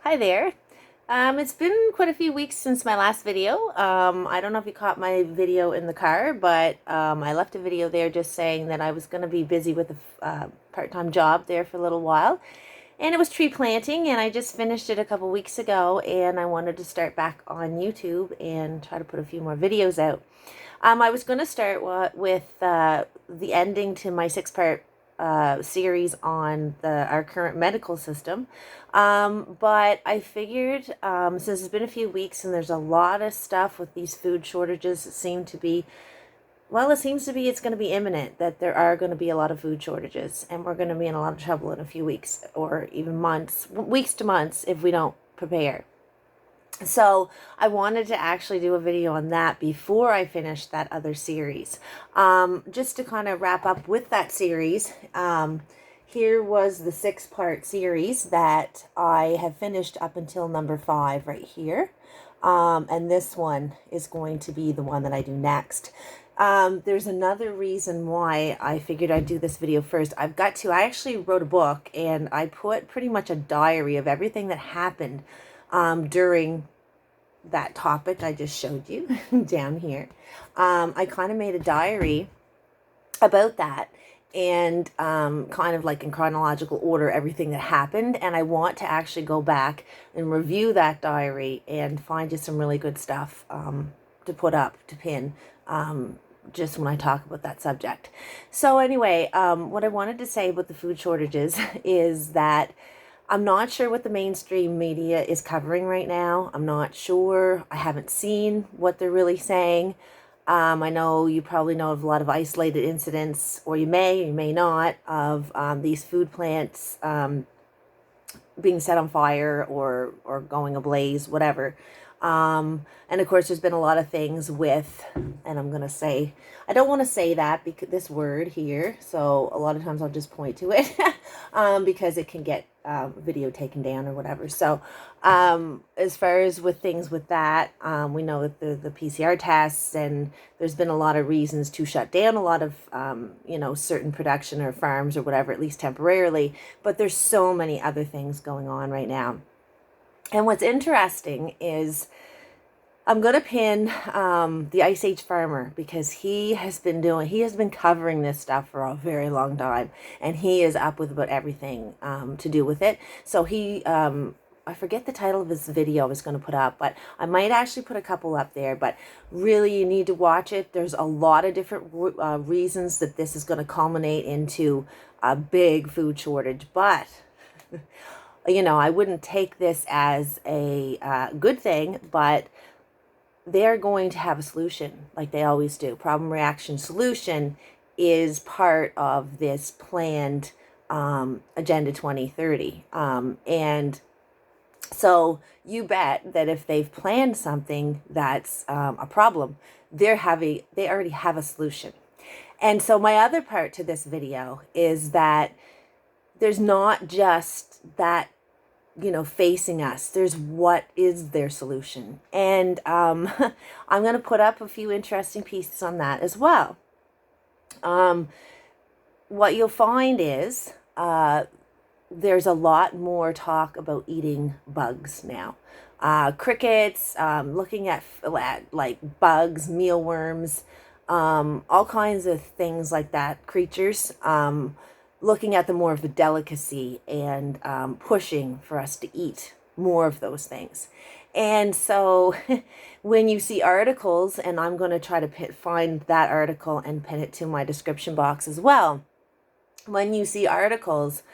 Hi there. It's been quite a few weeks since my last video. I don't know if you caught my video in the car, but I left a video there just saying that I was going to be busy with a part-time job there for a little while. And it was tree planting, and I just finished it a couple weeks ago, and I wanted to start back on YouTube and try to put a few more videos out. I was going to start with the ending to my six-part series on our current medical system. But I figured since it's been a few weeks and there's a lot of stuff with these food shortages that seem to be, well, it seems to be it's going to be imminent, that there are going to be a lot of food shortages, and we're going to be in a lot of trouble in a few weeks or even months, weeks to months, if we don't prepare. So I wanted to actually do a video on that before I finish that other series. Just to kind of wrap up with that series, here was the 6-part series that I have finished up until number 5 right here. And this one is going to be the one that I do next. There's another reason why I figured I'd do this video first. I actually wrote a book, and I put pretty much a diary of everything that happened during that topic I just showed you down here. I kind of made a diary about that, and kind of like in chronological order everything that happened, and I want to actually go back and review that diary and find just some really good stuff to put up, to pin, just when I talk about that subject. So anyway, what I wanted to say about the food shortages is that I'm not sure what the mainstream media is covering right now. I'm not sure. I haven't seen what they're really saying. I know you probably know of a lot of isolated incidents, or you may not, of these food plants being set on fire or going ablaze, whatever. And of course, there's been a lot of things with, and I'm going to say, I don't want to say that because this word here, so a lot of times I'll just point to it because it can get video taken down or whatever. So as far as with things with that, we know that the PCR tests, and there's been a lot of reasons to shut down a lot of, certain production or farms or whatever, at least temporarily. But there's so many other things going on right now. And what's interesting is I'm going to pin the Ice Age farmer, because he has been covering this stuff for a very long time, and he is up with about everything to do with it. So I forget the title of his video I was going to put up, but I might actually put a couple up there, but really you need to watch it. There's a lot of different reasons that this is going to culminate into a big food shortage, but I wouldn't take this as a good thing, but they're going to have a solution like they always do. Problem, reaction, solution is part of this planned Agenda 2030. And so you bet that if they've planned something that's a problem, they already have a solution. And so my other part to this video is that there's not just that facing us. There's what is their solution. And I'm going to put up a few interesting pieces on that as well. What you'll find is there's a lot more talk about eating bugs now. Crickets, looking at like bugs, mealworms, all kinds of things like that, creatures. Looking at them more of a delicacy, and pushing for us to eat more of those things. And so when you see articles, and I'm going to try to find that article and pin it to my description box as well. When you see articles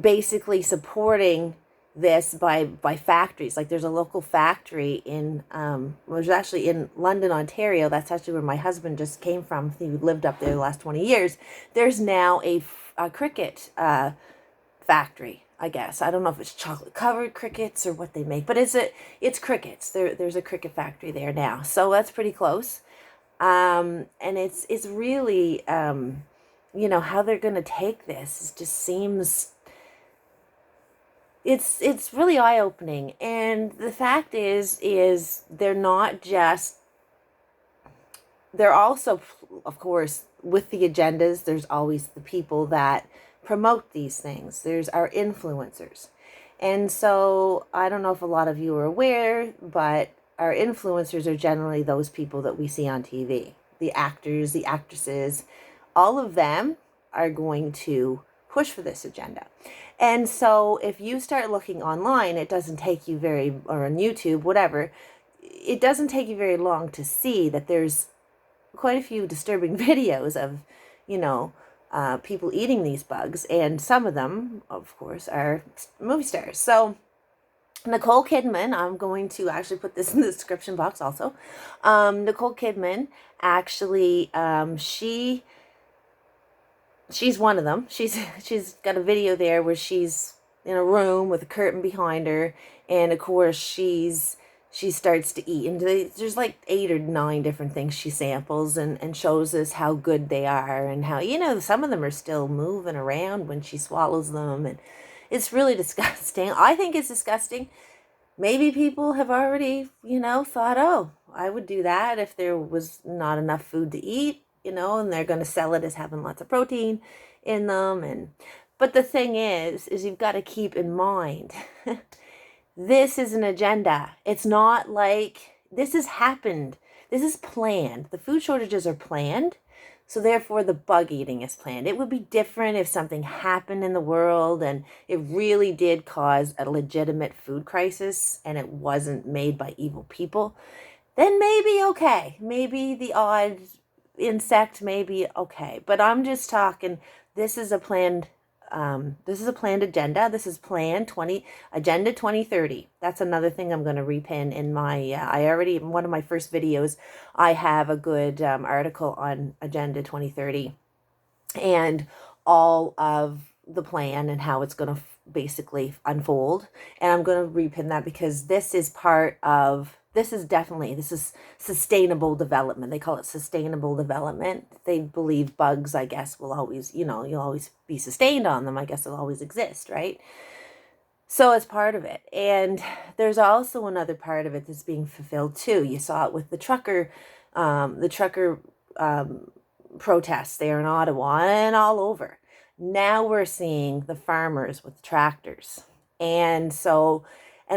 basically supporting this by factories, like there's a local factory in was actually in London, Ontario. That's actually where my husband just came from. He lived up there the last 20 years. There's now a cricket factory, I guess. I don't know if it's chocolate covered crickets or what they make, but it's crickets. There's a cricket factory there now, so that's pretty close. And it's really how they're going to take this, it just seems it's really eye-opening. And the fact is they're also, of course, with the agendas, there's always the people that promote these things. There's our influencers. And so I don't know if a lot of you are aware, but our influencers are generally those people that we see on TV. The actors, the actresses, all of them are going to push for this agenda. And so if you start looking online, it doesn't take you or on YouTube, whatever, it doesn't take you very long to see that there's quite a few disturbing videos of, people eating these bugs. And some of them, of course, are movie stars. So Nicole Kidman, I'm going to actually put this in the description box also. Nicole Kidman, actually, she's one of them. She's got a video there where she's in a room with a curtain behind her, and of course she starts to eat, and there's like 8 or 9 different things she samples and shows us how good they are, and how, some of them are still moving around when she swallows them, and it's really disgusting. I think it's disgusting. Maybe people have already, thought, oh, I would do that if there was not enough food to eat, and they're going to sell it as having lots of protein in them. But the thing is you've got to keep in mind, this is an agenda. It's not like this has happened. This is planned. The food shortages are planned. So therefore the bug eating is planned. It would be different if something happened in the world and it really did cause a legitimate food crisis and it wasn't made by evil people. Then maybe okay. Maybe the odd insect may be okay. But I'm just talking, this is a planned agenda. This is planned Agenda 2030. That's another thing I'm going to repin in my, in one of my first videos, I have a good article on Agenda 2030 and all of the plan and how it's going to basically unfold. And I'm going to repin that because this is sustainable development. They call it sustainable development. They believe bugs, I guess, will always, you'll always be sustained on them. I guess they'll always exist, right? So it's part of it. And there's also another part of it that's being fulfilled too. You saw it with the trucker protests there in Ottawa and all over. Now we're seeing the farmers with tractors. And a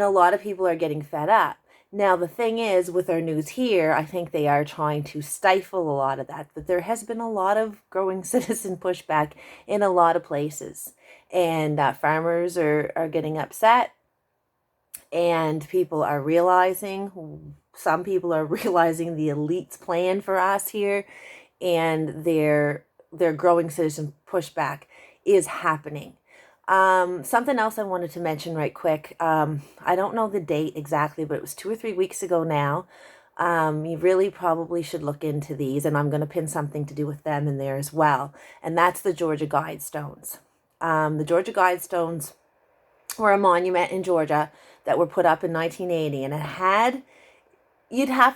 lot of people are getting fed up. Now, the thing is, with our news here, I think they are trying to stifle a lot of that, but there has been a lot of growing citizen pushback in a lot of places. And farmers are getting upset, and some people are realizing the elite's plan for us here, and their growing citizen pushback is happening. Something else I wanted to mention right quick. I don't know the date exactly, but it was 2 or 3 weeks ago now. You really probably should look into these, and I'm going to pin something to do with them in there as well. And that's the Georgia Guidestones. The Georgia Guidestones were a monument in Georgia that were put up in 1980, and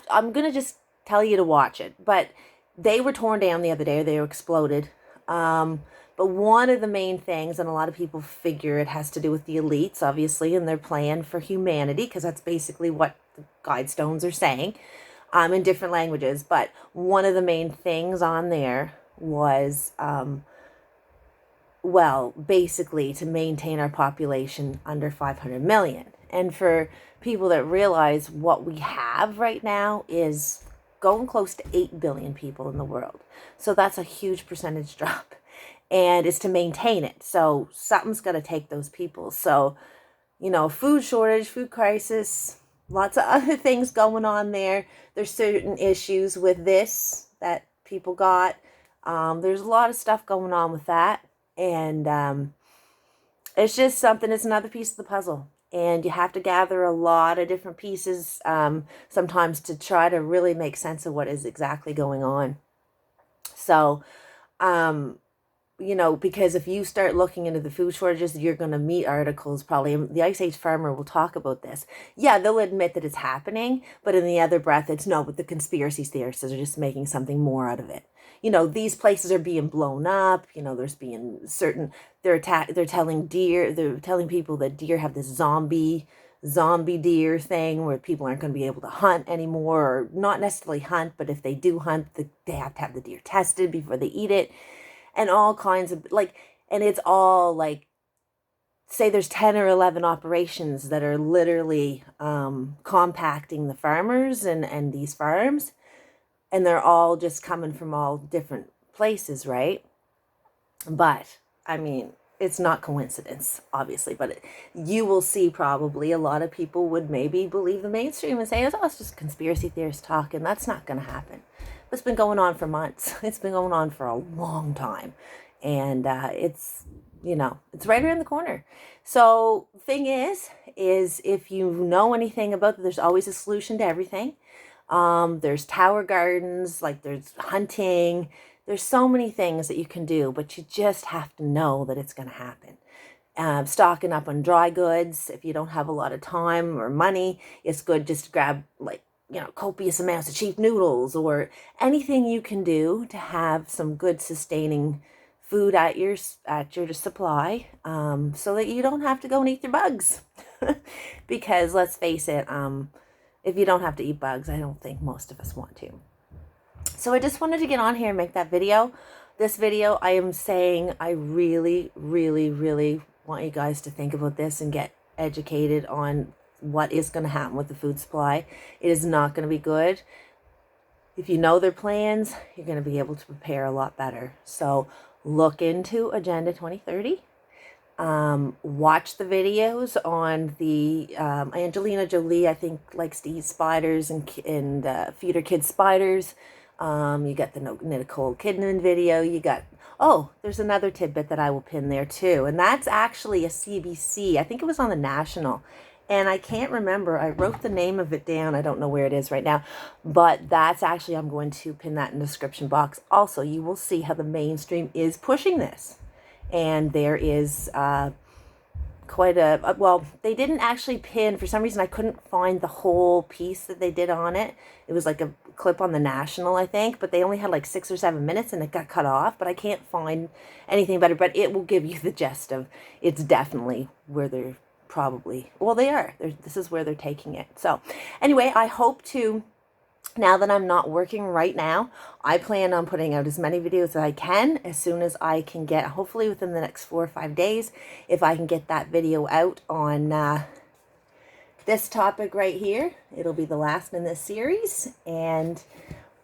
I'm going to just tell you to watch it, but they were torn down the other day, or they were exploded. But one of the main things, and a lot of people figure it has to do with the elites, obviously, and their plan for humanity, because that's basically what the Guidestones are saying, in different languages. But one of the main things on there was, basically to maintain our population under 500 million. And for people that realize what we have right now is going close to 8 billion people in the world. So that's a huge percentage drop. And it's to maintain it. So something's got to take those people. So, food shortage, food crisis, lots of other things going on there. There's certain issues with this that people got. There's a lot of stuff going on with that. And it's just something, it's another piece of the puzzle. And you have to gather a lot of different pieces sometimes to try to really make sense of what is exactly going on. So, because if you start looking into the food shortages, you're going to meet articles probably. The Ice Age Farmer will talk about this. Yeah, they'll admit that it's happening, but in the other breath, it's no, but the conspiracy theorists are just making something more out of it. These places are being blown up. There's being they're telling people that deer have this zombie deer thing where people aren't going to be able to hunt anymore, or not necessarily hunt, but if they do hunt, they have to have the deer tested before they eat it. And all kinds of, And it's all like, say there's 10 or 11 operations that are literally compacting the farmers and these farms, and they're all just coming from all different places, right? But I mean, it's not coincidence, obviously, but you will see probably a lot of people would maybe believe the mainstream and say, oh, it's just conspiracy theorists talking. That's not going to happen. It's been going on for months. It's been going on for a long time. And it's, you know, it's right around the corner. So thing is if you know anything about it, there's always a solution to everything. There's tower gardens, like there's hunting. There's so many things that you can do, but you just have to know that it's going to happen. Stocking up on dry goods. If you don't have a lot of time or money, it's good just to grab, like, you know, copious amounts of cheap noodles or anything you can do to have some good sustaining food at your supply, so that you don't have to go and eat your bugs. Because let's face it, if you don't have to eat bugs, I don't think most of us want to. So I just wanted to get on here and make that video. This video, I am saying I really, really, really want you guys to think about this and get educated on what is going to happen with the food supply. It is not going to be good. If you know their plans, you're going to be able to prepare a lot better. So look into Agenda 2030. Watch the videos on the Angelina Jolie, I think, likes to eat spiders and feed her kids spiders. You got the Nicole Kidman video. You got, oh, there's another tidbit that I will pin there too. And that's actually a CBC. I think it was on the National. And I can't remember. I wrote the name of it down. I don't know where it is right now. But that's actually, I'm going to pin that in the description box. Also, you will see how the mainstream is pushing this. And there is quite a, well, they didn't actually pin, for some reason I couldn't find the whole piece that they did on it. It was like a clip on the National, I think, but they only had like 6 or 7 minutes and it got cut off, but I can't find anything better. But it will give you the gist of, it's definitely where they're probably, well, they are. This is where they're taking it. So anyway, I hope to, now that I'm not working right now, I plan on putting out as many videos as I can as soon as I can get, hopefully within the next 4 or 5 days, if I can get that video out on this topic right here. It'll be the last in this series, and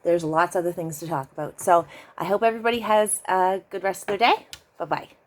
there's lots of other things to talk about. So I hope everybody has a good rest of their day. Bye-bye.